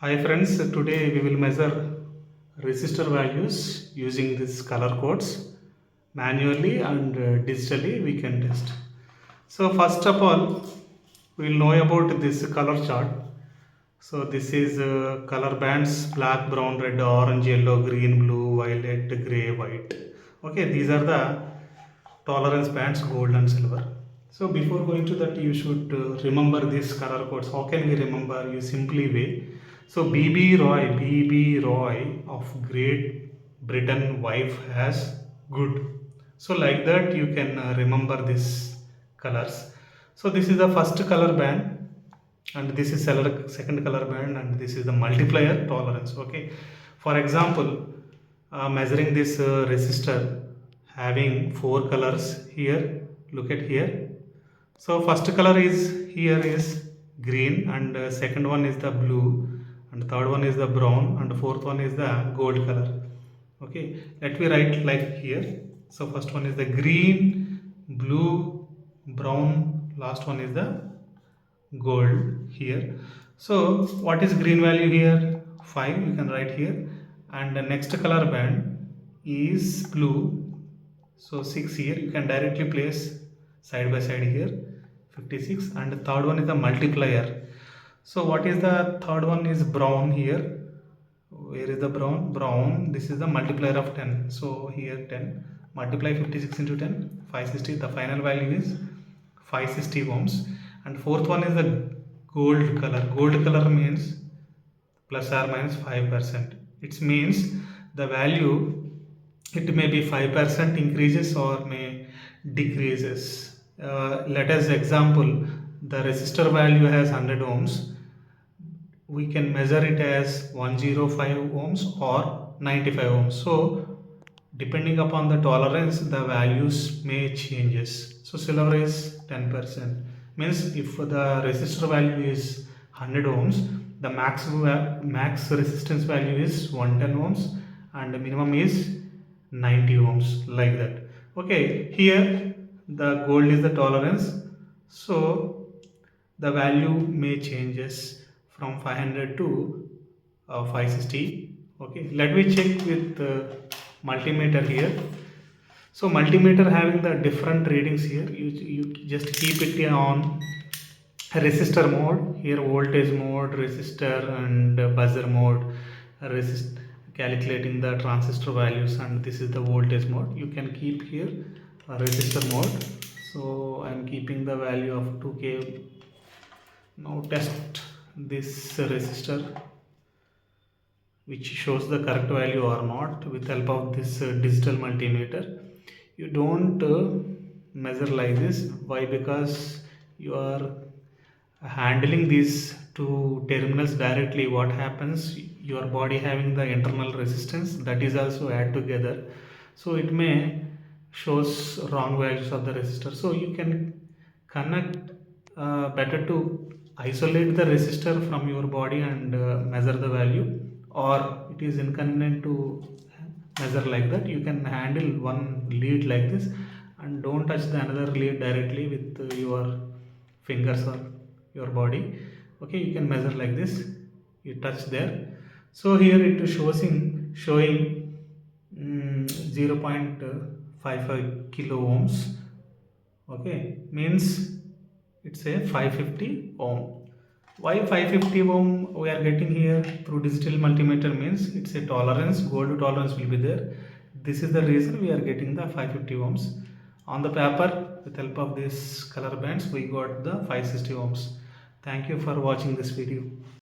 Hi friends, today we will measure resistor values using this color codes manually and digitally we can test. So first of all, we will know about this color chart. So this is color bands black, brown, red, orange, yellow, green, blue, violet, grey, white. Okay, these are the tolerance bands gold and silver. So before going to that you should remember these color codes. How can we remember? You simply way. So BB Roy of Great Britain wife has good. So like that you can remember these colors. So this is the first color band and this is second color band and this is the multiplier tolerance. Okay, for example, measuring this resistor having four colors here. Look at here. So first color is here is green and second one is the blue and third one is the brown and fourth one is the gold color. Okay, let me write like here. So first one is the green, blue, brown, last one is the gold here. So what is green value here? 5 you can write here, and the next color band is blue, so 6 here you can directly place side by side here, 56, and the third one is the multiplier. So what is the third one is brown here. Where is the brown, this is the multiplier of 10, so here 10 multiply 56 into 10, 560, the final value is 560 ohms. And fourth one is the gold color means plus or minus 5%. It means the value, it may be 5% increases or may decreases. Let us example, the resistor value has 100 ohms. We can measure it as 105 ohms or 95 ohms. So depending upon the tolerance, the values may changes. So silver is 10%. Means if the resistor value is 100 ohms, the max resistance value is 110 ohms and the minimum is 90 ohms, like that. Okay, here the gold is the tolerance. So the value may changes from 500 to 560. Okay, let me check with multimeter here. So multimeter having the different readings here. You just keep it on resistor mode here, voltage mode, resistor and buzzer mode, resist calculating the transistor values, and this is the voltage mode. You can keep here resistor mode. So I am keeping the value of 2k. Now test this resistor which shows the correct value or not with help of this digital multimeter. You don't measure like this. Why? Because you are handling these two terminals directly. What happens, your body having the internal resistance that is also add together, so it may shows wrong values of the resistor. So you can connect, better to isolate the resistor from your body and measure the value, or it is inconvenient to measure like that, you can handle one lead like this and don't touch the another lead directly with your fingers or your body. Okay, you can measure like this, you touch there. So here it is showing 0.55 kilo ohms. Okay, means it's a 550 ohm. Why 550 ohm we are getting here through digital multimeter? Means it's a tolerance, gold tolerance will be there. This is the reason we are getting the 550 ohms. On the paper, with help of these color bands, we got the 560 ohms. Thank you for watching this video.